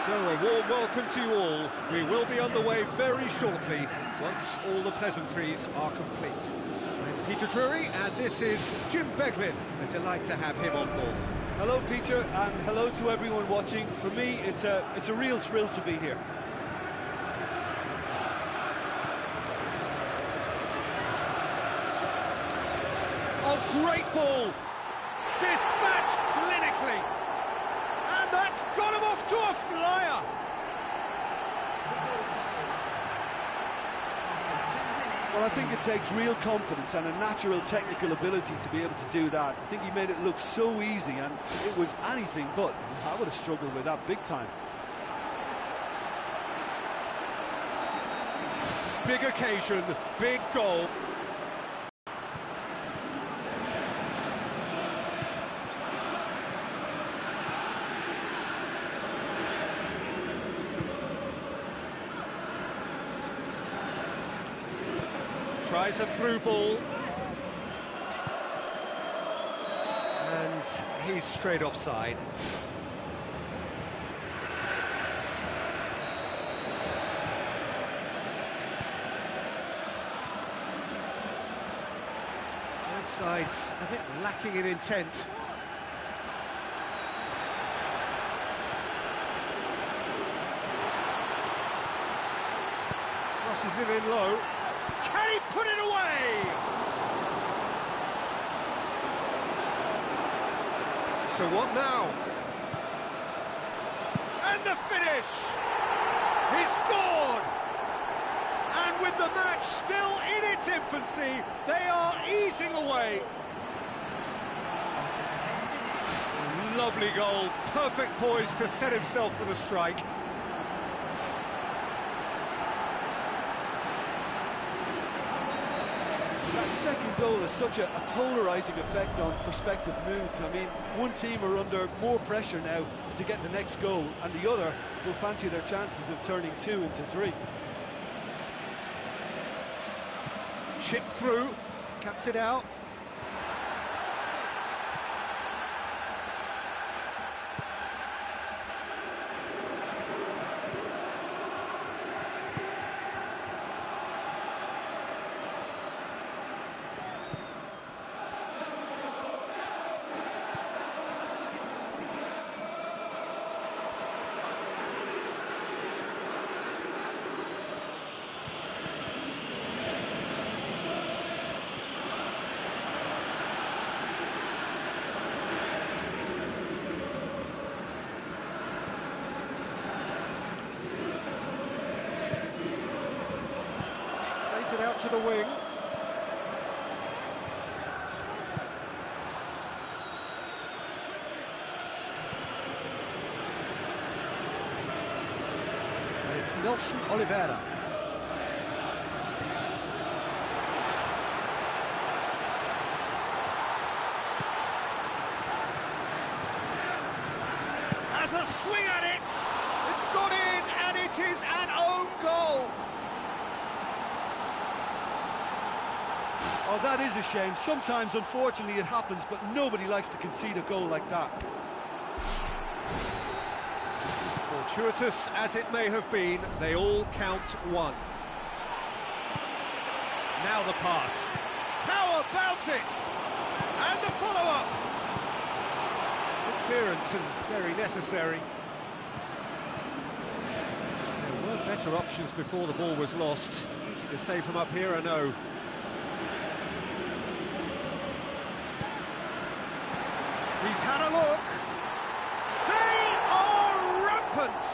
So a warm welcome to you all. We will be underway very shortly, once all the pleasantries are complete. I'm Peter Drury, and this is Jim Beglin. A delight to have him on board. Hello, Peter, and hello to everyone watching. For me, it's a real thrill to be here. Oh, great ball! Dispatched clinically! And that's got him off to a flyer! Well, I think it takes real confidence and a natural technical ability to be able to do that. I think he made it look so easy, and it was anything but. I would have struggled with that big time. Big occasion, big goal. Tries a through ball. And he's straight offside. Both sides a bit lacking in intent. Crosses it in low. Can he put it away? So what now? And the finish! He scored! And with the match still in its infancy, they are easing away. Lovely goal, perfect poise to set himself for the strike. That second goal has such a polarising effect on prospective moods. I mean, one team are under more pressure now to get the next goal, and the other will fancy their chances of turning 2 into 3. Chip through, cuts it out. It out to the wing. And it's Nelson Oliveira. Has a swing at it. It's got in, and it is an own goal. Oh, that is a shame. Sometimes, unfortunately, it happens, but nobody likes to concede a goal like that. Fortuitous as it may have been, they all count one. Now the pass. How about it? And the follow-up. Good clearance and very necessary. There were better options before the ball was lost. Easy to say from up here, I know. He's had a look. They are rampant.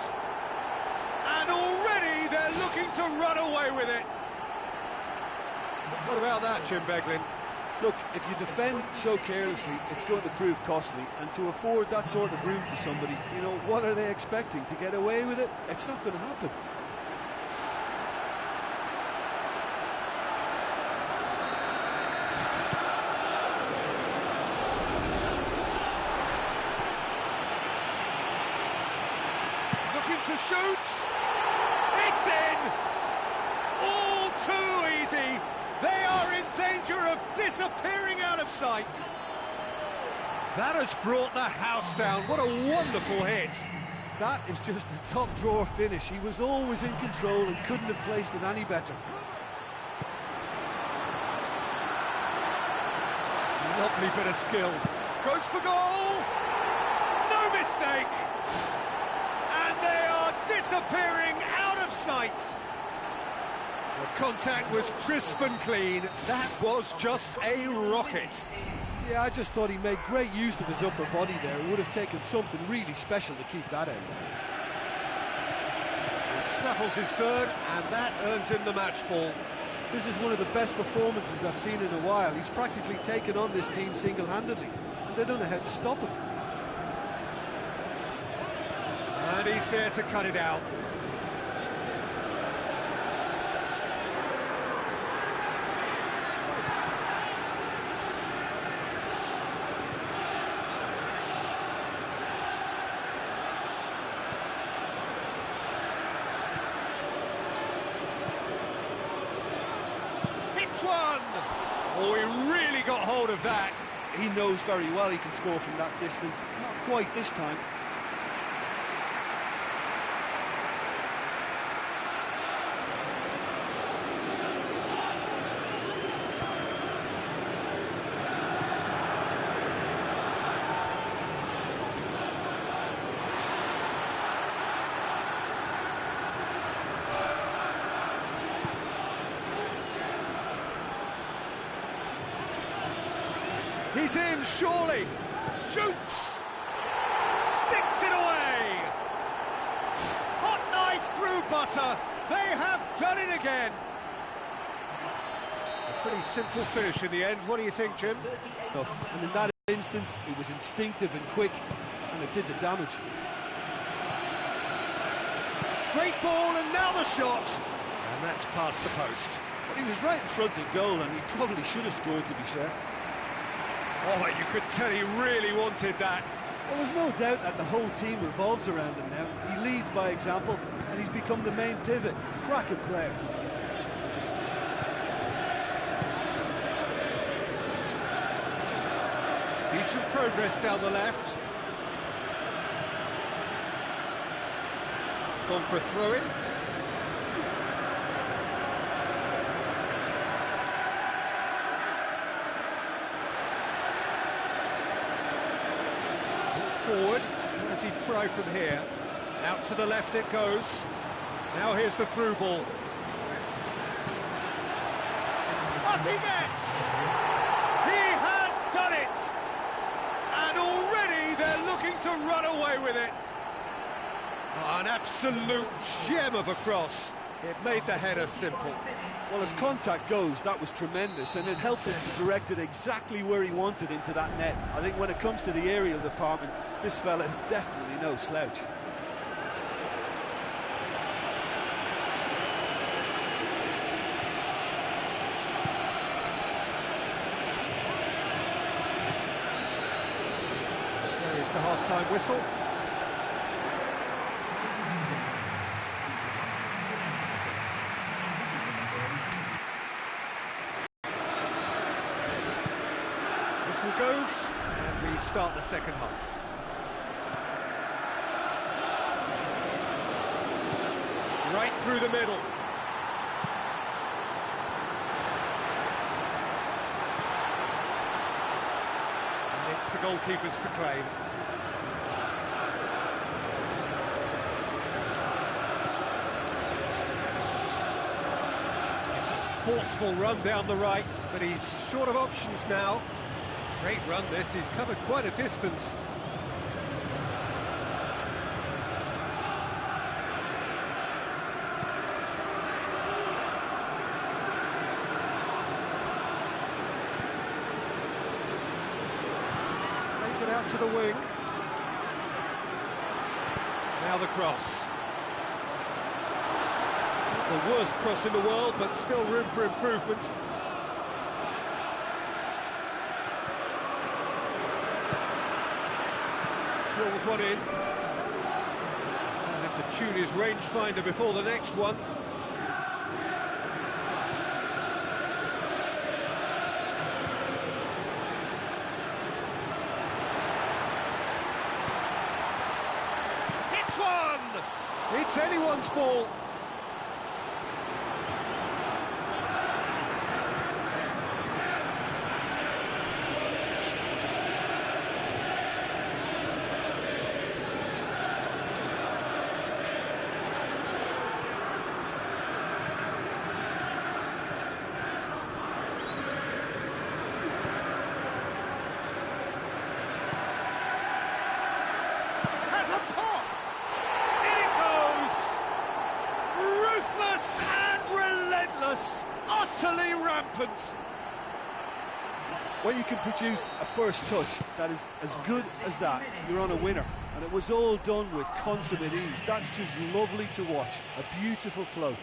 And already they're looking to run away with it. What about that, Jim Beglin? Look, if you defend so carelessly, it's going to prove costly. And to afford that sort of room to somebody, you know, what are they expecting? To get away with it? It's not going to happen. To shoot, it's in, all too easy. They are in danger of disappearing out of sight. That has brought the house down. What a wonderful hit. That is just the top drawer finish. He was always in control and couldn't have placed it any better. Lovely bit of skill. Goes for goal! No mistake! And they are disappearing out of sight. The contact was crisp and clean. That was just a rocket. Yeah, I just thought he made great use of his upper body there. It would have taken something really special to keep that out. He snaffles his third, and that earns him the match ball. This is one of the best performances I've seen in a while. He's practically taken on this team single-handedly, and they don't know how to stop him. And he's there to cut it out. One! Oh, he really got hold of that. He knows very well he can score from that distance. Not quite this time. He's in, surely. Shoots! Sticks it away! Hot knife through butter. They have done it again. A pretty simple finish in the end. What do you think, Jim? And in that instance, it was instinctive and quick, and it did the damage. Great ball, and now the shot. And that's past the post. He was right in front of goal, and he probably should have scored, to be fair. Oh, you could tell he really wanted that. Well, there's no doubt that the whole team revolves around him now. He leads by example, and he's become the main pivot. Cracking player. Decent progress down the left. It's gone for a throw-in. Forward, what does he try from here? Out to the left it goes. Now here's the through ball. Up he gets! He has done it! And already they're looking to run away with it. Oh, an absolute gem of a cross. It made the header simple. Well, as contact goes, that was tremendous, and it helped him to direct it exactly where he wanted into that net. I think when it comes to the aerial department, this fella is definitely no slouch. There is the half-time whistle. Whistle goes, and we start the second half. Right through the middle. And it's the goalkeeper's to claim. It's a forceful run down the right, but he's short of options now. Great run this, he's covered quite a distance. Plays it out to the wing. Now the cross. Not the worst cross in the world, but still room for improvement. Drills one in. He's going to have to tune his rangefinder before the next one. Hits one! It's anyone's ball. Utterly rampant. When you can produce a first touch that is as good as that, you're on a winner. And it was all done with consummate ease. That's just lovely to watch. A beautiful flow.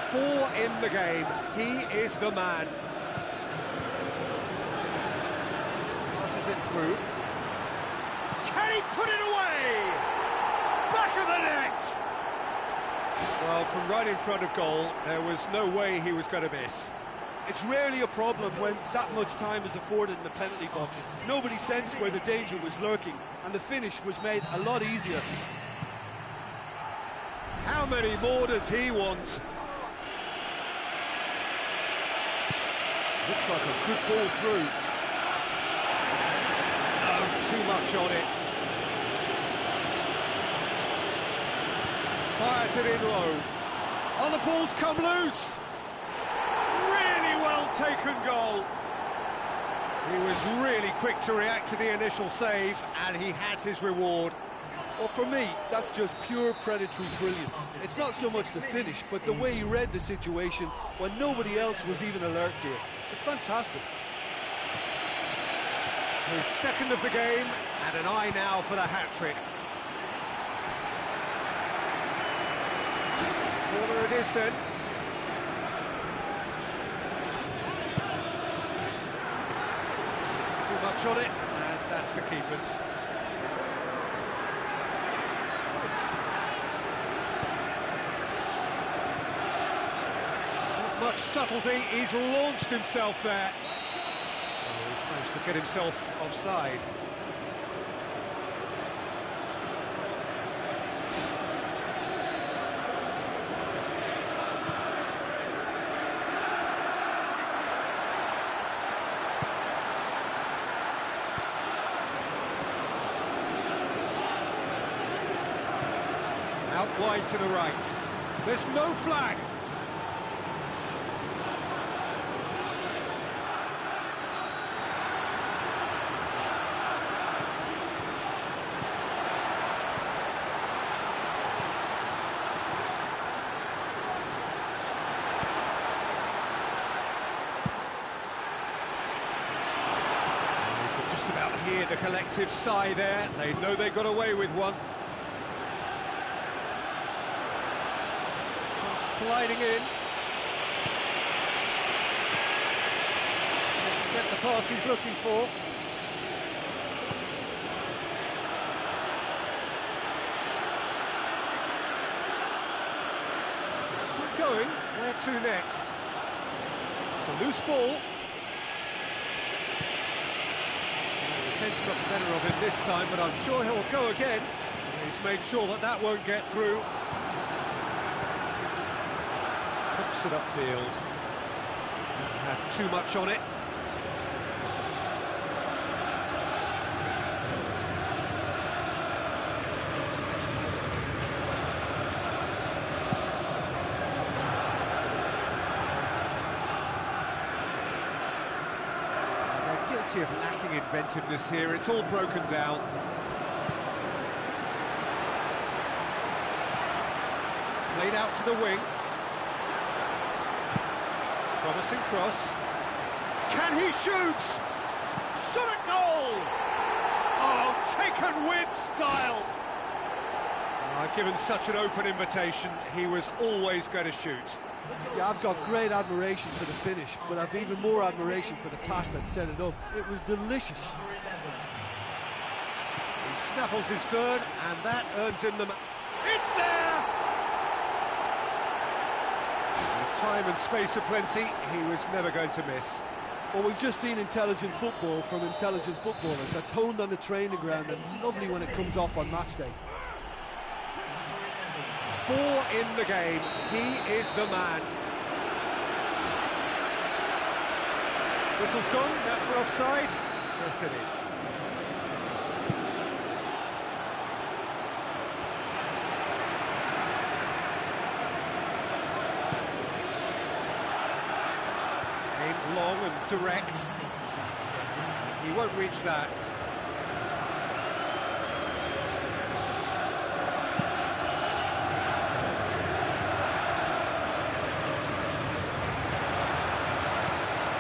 4 in the game. He is the man. Passes it through. Can he put it away? Back of the net. Well, from right in front of goal, there was no way he was going to miss. It's rarely a problem when that much time is afforded in the penalty box. Nobody sensed where the danger was lurking, and the finish was made a lot easier. How many more does he want? Looks like a good ball through. Oh, too much on it. Fires it in low. Oh, the ball's come loose. Really well taken goal. He was really quick to react to the initial save, and he has his reward. Well, for me, that's just pure predatory brilliance. It's not so much the finish, but the way he read the situation when nobody else was even alert to it. It's fantastic. His second of the game, and an eye now for the hat-trick. Corner it is then. Too much on it, and that's the keeper's. Not much subtlety, he's launched himself there. Oh, he's managed to get himself offside. Out wide to the right. There's no flag. You could just about hear the collective sigh there. They know they got away with one. Sliding in. Doesn't get the pass he's looking for. Still going. Where to next? It's a loose ball. The defence got the better of him this time, but I'm sure he'll go again. He's made sure that that won't get through. Puts it upfield. Had too much on it. They're guilty of lacking inventiveness here. It's all broken down. Played out to the wing. Promising cross. Can he shoot? Shot at goal! Oh, taken with style. Given such an open invitation, he was always going to shoot. Yeah, I've got great admiration for the finish, but I've even more admiration for the pass that set it up. It was delicious. He snaffles his third, and that earns him the... It's there! Time and space aplenty, he was never going to miss. Well, we've just seen intelligent football from intelligent footballers. That's honed on the training ground and lovely when it comes off on match day. 4 in the game. He is the man. Whistle's gone. That's for offside. Yes, it is. Aimed long and direct. He won't reach that.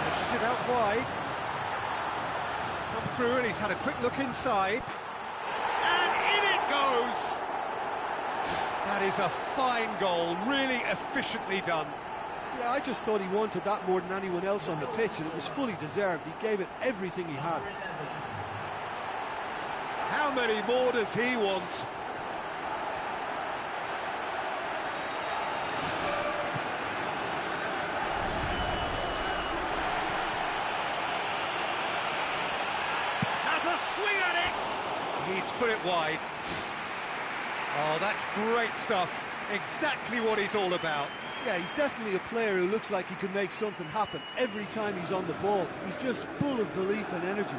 Pushes it out wide. It's come through and he's had a quick look inside. And in it goes! That is a fine goal, really efficiently done. Yeah, I just thought he wanted that more than anyone else on the pitch, and it was fully deserved. He gave it everything he had. How many more does he want? Has a swing at it! He's put it wide. Oh, that's great stuff. Exactly what he's all about. Yeah, he's definitely a player who looks like he could make something happen every time he's on the ball. He's just full of belief and energy.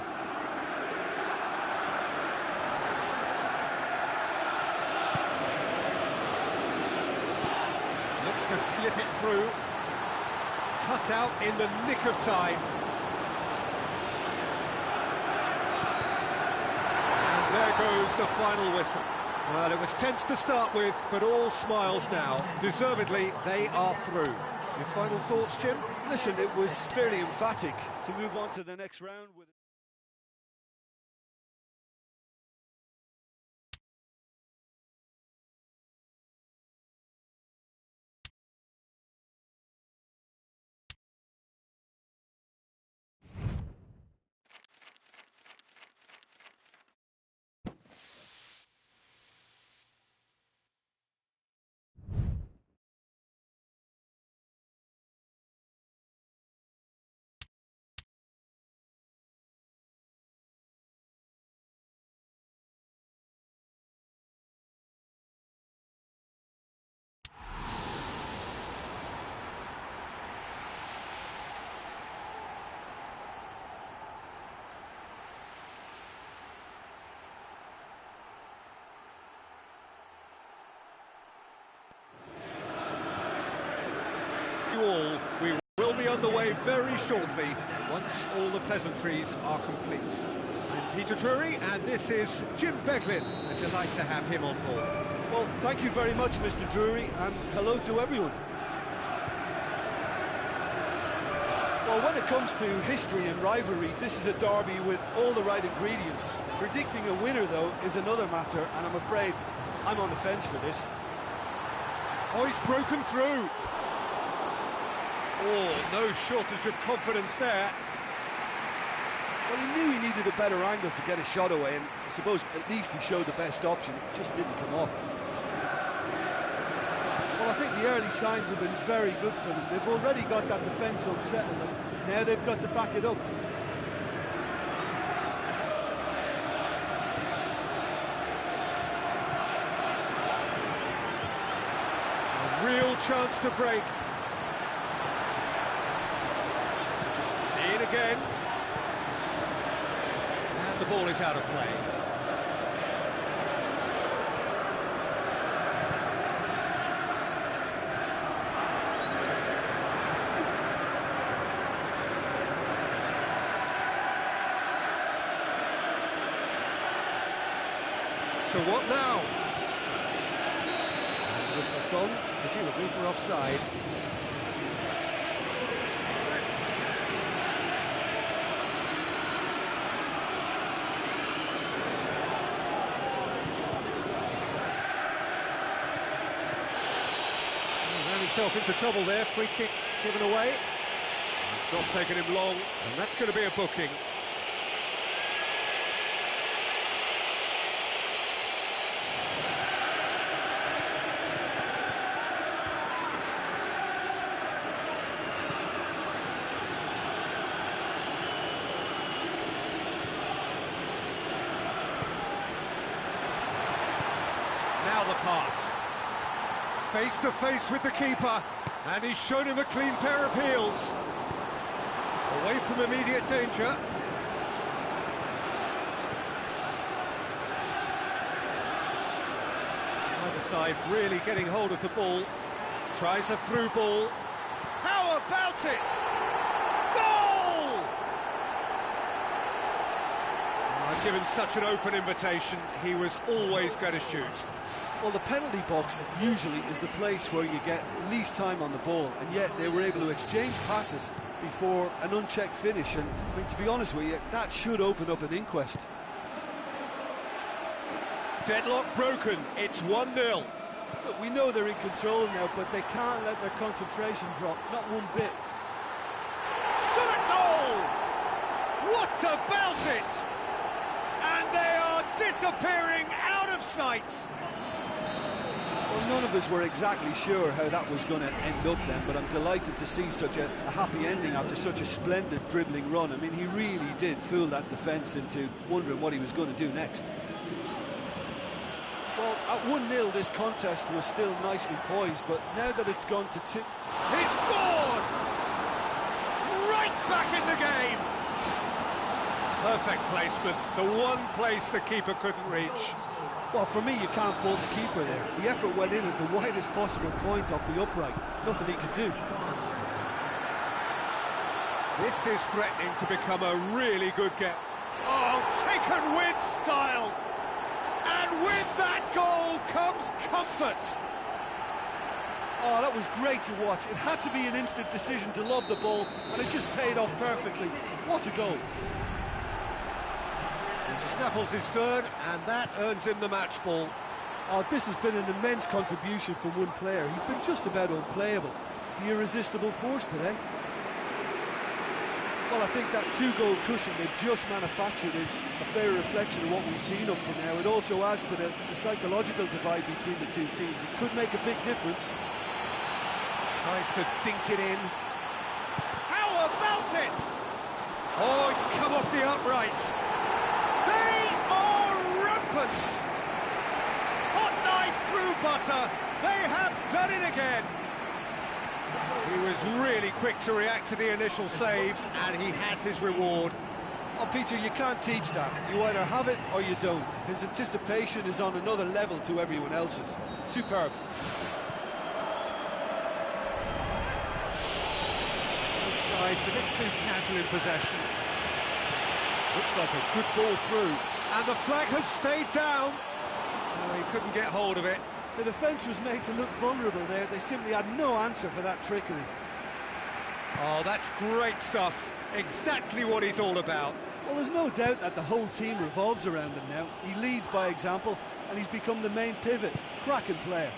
Looks to slip it through. Cut out in the nick of time. And there goes the final whistle. Well, it was tense to start with, but all smiles now. Deservedly, they are through. Your final thoughts, Jim? Listen, it was fairly emphatic to move on to the next round with... All, we will be underway very shortly once all the pleasantries are complete. I'm Peter Drury and this is Jim Beglin. A delight to have him on board. Well, thank you very much, Mr. Drury, and hello to everyone. Well, when it comes to history and rivalry, this is a derby with all the right ingredients. Predicting a winner, though, is another matter, and I'm afraid I'm on the fence for this. Oh, he's broken through. Oh, no shortage of confidence there. Well, he knew he needed a better angle to get a shot away, and I suppose at least he showed the best option. It just didn't come off. Well, I think the early signs have been very good for them. They've already got that defence unsettled, and now they've got to back it up. A real chance to break. In again. And the ball is out of play. So what now? And the whistle's gone, presumably for offside. Himself into trouble there, free kick given away. It's not taken him long, and that's going to be a booking. pass. Face to face with the keeper, and he's shown him a clean pair of heels. Away from immediate danger. Either side really getting hold of the ball. Tries a through ball. How about it? Goal! I've given such an open invitation, he was always going to shoot. Well, the penalty box usually is the place where you get least time on the ball, and yet they were able to exchange passes before an unchecked finish, and I mean, to be honest with you, that should open up an inquest. Deadlock broken, it's 1-0. Look, we know they're in control now, but they can't let their concentration drop, not one bit. Shot at goal! What about it? And they are disappearing out of sight. Well, none of us were exactly sure how that was going to end up then, but I'm delighted to see such a happy ending after such a splendid dribbling run. I mean, he really did fool that defence into wondering what he was going to do next. Well, at 1-0, this contest was still nicely poised, but now that it's gone to 2... He scored! Right back in the game! Perfect placement, the one place the keeper couldn't reach. Well, for me, you can't fault the keeper there. The effort went in at the widest possible point off the upright. Nothing he could do. This is threatening to become a really good game. Oh, taken with style! And with that goal comes comfort! Oh, that was great to watch. It had to be an instant decision to lob the ball, and it just paid off perfectly. What a goal. He snaffles his third, and that earns him the match ball. Oh, this has been an immense contribution from one player. He's been just about unplayable. The irresistible force today. Well, I think that two-goal cushion they've just manufactured is a fair reflection of what we've seen up to now. It also adds to the psychological divide between the two teams. It could make a big difference. Tries to dink it in. How about it? Oh, it's come off the upright. They are rampant. Hot knife through butter. They have done it again. He was really quick to react to the initial save, and he has his reward. Oh, Peter, you can't teach that. You either have it or you don't. His anticipation is on another level to everyone else's. Superb. Both sides a bit too casual in possession. Looks like a good ball through. And the flag has stayed down. Oh, he couldn't get hold of it. The defence was made to look vulnerable there. They simply had no answer for that trickery. Oh, that's great stuff. Exactly what he's all about. Well, there's no doubt that the whole team revolves around him now. He leads by example, and he's become the main pivot. Cracking player.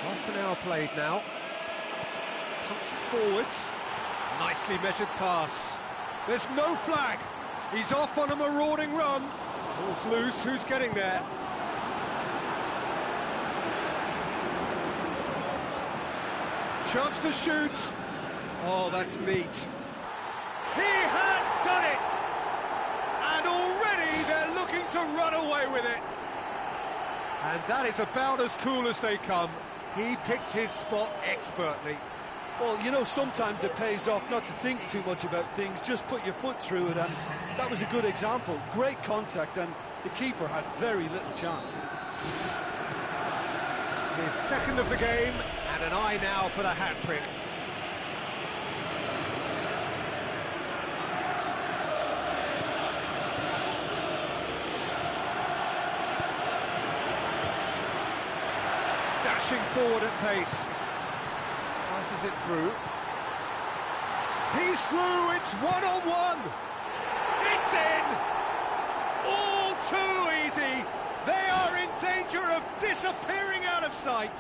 Half an hour played now. Pumps it forwards. Nicely measured pass. There's no flag. He's off on a marauding run. Ball's loose, who's getting there? Chance to shoot. Oh, that's neat. He has done it! And already they're looking to run away with it. And that is about as cool as they come. He picked his spot expertly. Well, you know, sometimes it pays off not to think too much about things, just put your foot through it, and that was a good example. Great contact, and the keeper had very little chance. His second of the game, and an eye now for the hat-trick. Dashing forward at pace. Passes it through. He's through, it's one-on-one. It's in! All too easy. They are in danger of disappearing out of sight.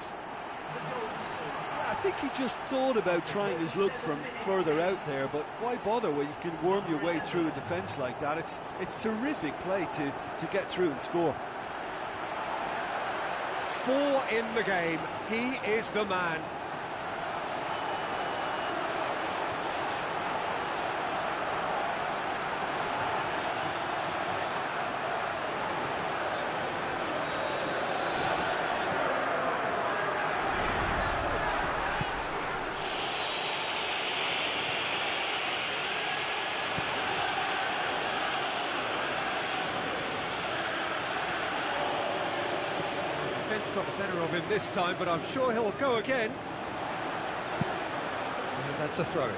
I think he just thought about trying his luck from further out there, but why bother when you can worm your way through a defence like that? It's terrific play to get through and score. 4 in the game. He is the man. It's got the better of him this time, but I'm sure he'll go again. And that's a throw-in.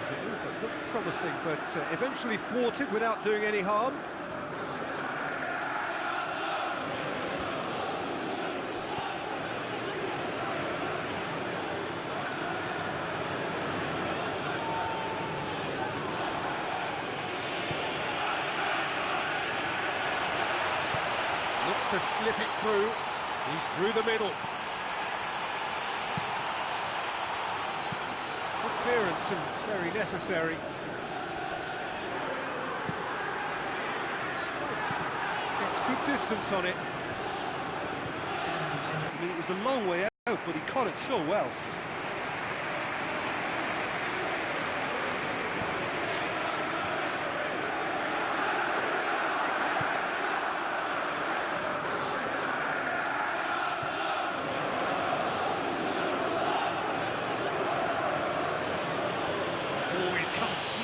The move that looked promising, but eventually thwarted without doing any harm. Looks to slip it through. He's through the middle. Good clearance and very necessary. It's good distance on it. I mean, it was a long way out, but he caught it so well.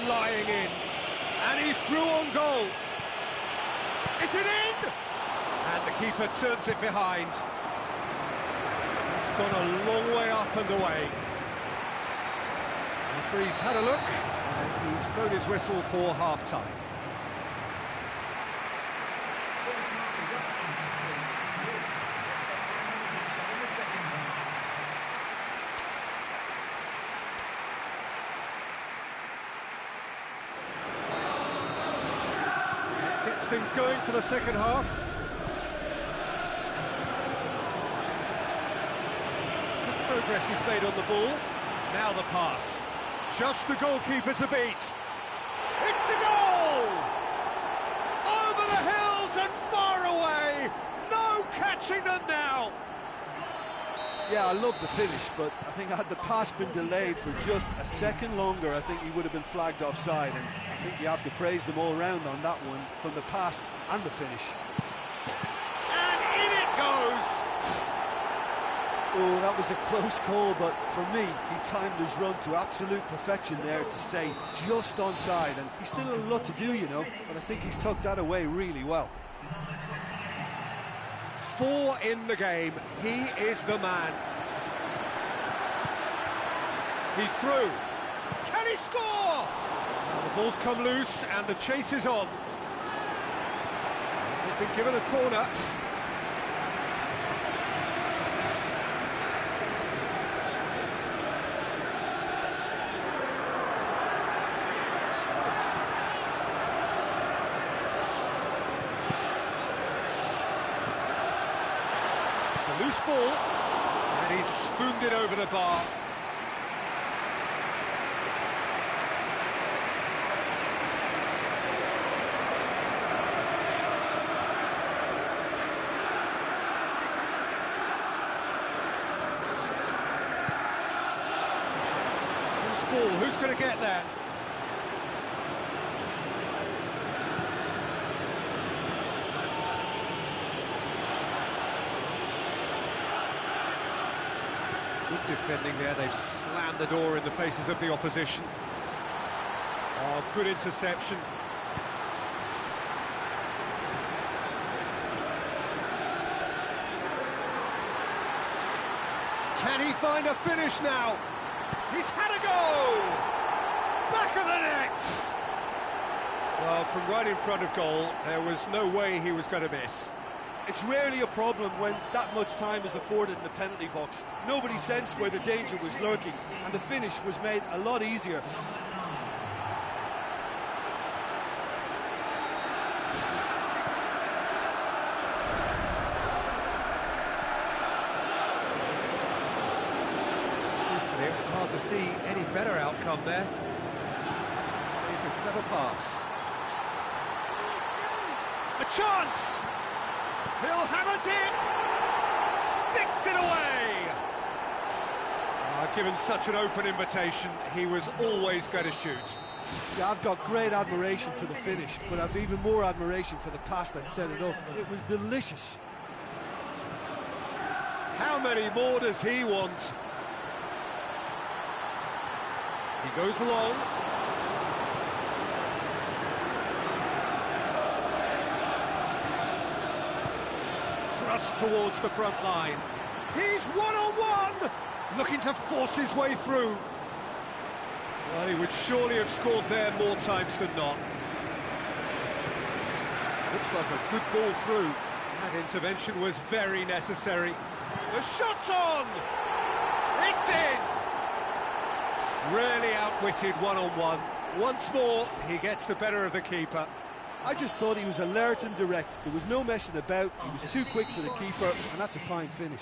Flying in, and he's through on goal. Is it in? And the keeper turns it behind. It's gone a long way up and away. The referee's had a look, and he's blown his whistle for half-time. Things going for the second half. It's good progress he's made on the ball. Now the pass. Just the goalkeeper to beat. It's a goal! Over the hills and far away. No catching them now. Yeah, I love the finish, but I think had the pass been delayed for just a second longer, I think he would have been flagged offside, and I think you have to praise them all round on that one, from the pass and the finish. And in it goes! Oh, that was a close call, but for me, he timed his run to absolute perfection there to stay just onside, and he's still a lot to do, you know, but I think he's tucked that away really well. 4 in the game, he is the man. He's through. Can he score? Well, the ball's come loose and the chase is on. They've been given a corner. It's a loose ball, and he's spooned it over the bar. Loose ball, who's going to get there? Good defending there, they've slammed the door in the faces of the opposition. Oh, good interception. Can he find a finish now? He's had a go! Back of the net! Well, from right in front of goal, there was no way he was going to miss. It's rarely a problem when that much time is afforded in the penalty box. Nobody sensed where the danger was lurking, and the finish was made a lot easier. Truthfully, it was hard to see any better outcome there. Here's a clever pass. A chance! He'll have a dip! Sticks it away! Given such an open invitation, he was always going to shoot. Yeah, I've got great admiration for the finish, but I've even more admiration for the pass that set it up. It was delicious. How many more does he want? He goes long. just towards the front line. He's one-on-one! Looking to force his way through. Well, he would surely have scored there more times than not. Looks like a good ball through. That intervention was very necessary. The shot's on! It's in! Really outwitted one-on-one. Once more, he gets the better of the keeper. I just thought he was alert and direct. There was no messing about. He was too quick for the keeper, and that's a fine finish.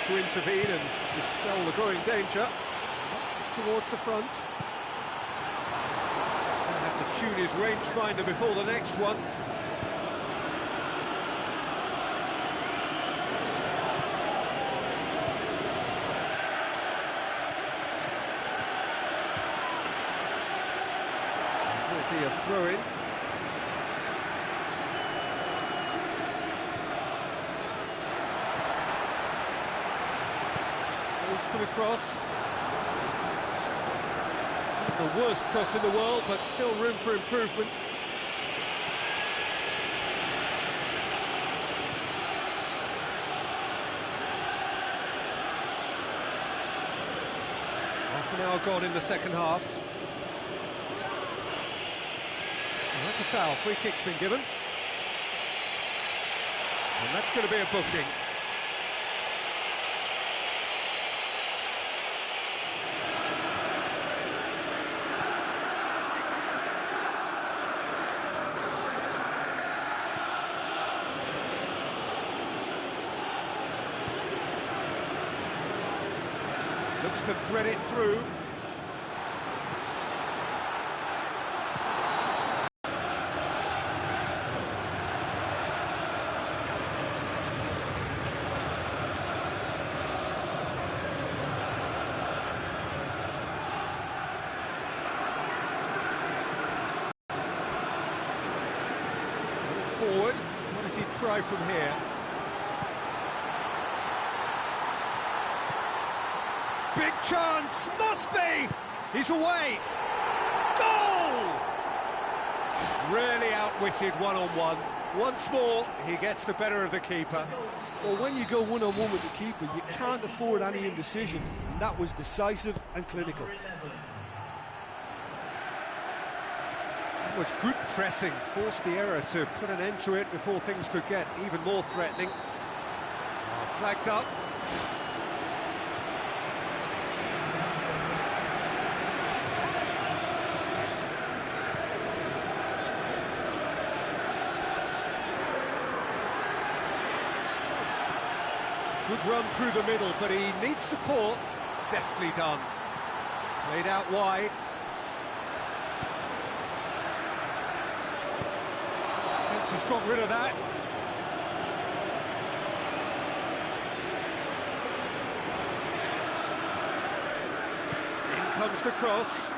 To intervene and dispel the growing danger. Knocks it towards the front. He's going to have to tune his rangefinder before the next one. It will be a throw-in. For the cross. The worst cross in the world, but still room for improvement. Half an hour gone in the second half. Well, that's a foul. Free kick's been given. And that's going to be a booking. Looks to thread it through. Forward. What does he try from here? Big chance, must be! He's away! Goal! Really outwitted one-on-one. Once more, he gets the better of the keeper. Well, when you go one-on-one with the keeper, you can't afford any indecision, and that was decisive and clinical. That was good pressing, forced the error to put an end to it before things could get even more threatening. Flags up. Good run through the middle, but he needs support. Deftly done. Played out wide. Defence has got rid of that. In comes the cross.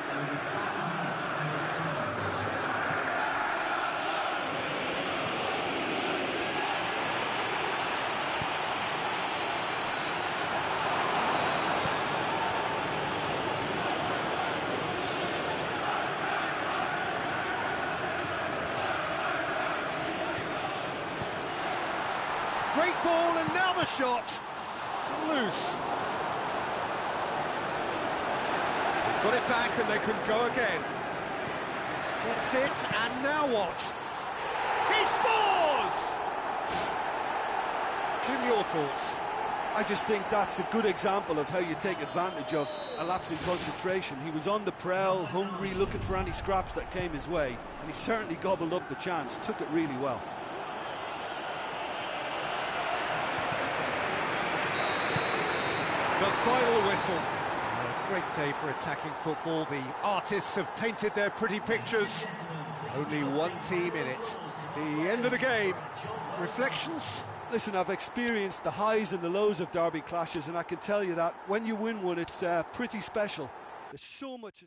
Great ball, and now the shot. It's come loose. They've got it back, and they can go again. Gets it, and now what? He scores! Jim, your thoughts? I just think that's a good example of how you take advantage of a lapse in concentration. He was on the prowl, hungry, looking for any scraps that came his way, and he certainly gobbled up the chance, took it really well. The final whistle. A great day for attacking football. The artists have painted their pretty pictures. Only one team in it. The end of the game. Reflections? Listen, I've experienced the highs and the lows of derby clashes, and I can tell you that when you win one, it's pretty special. There's so much...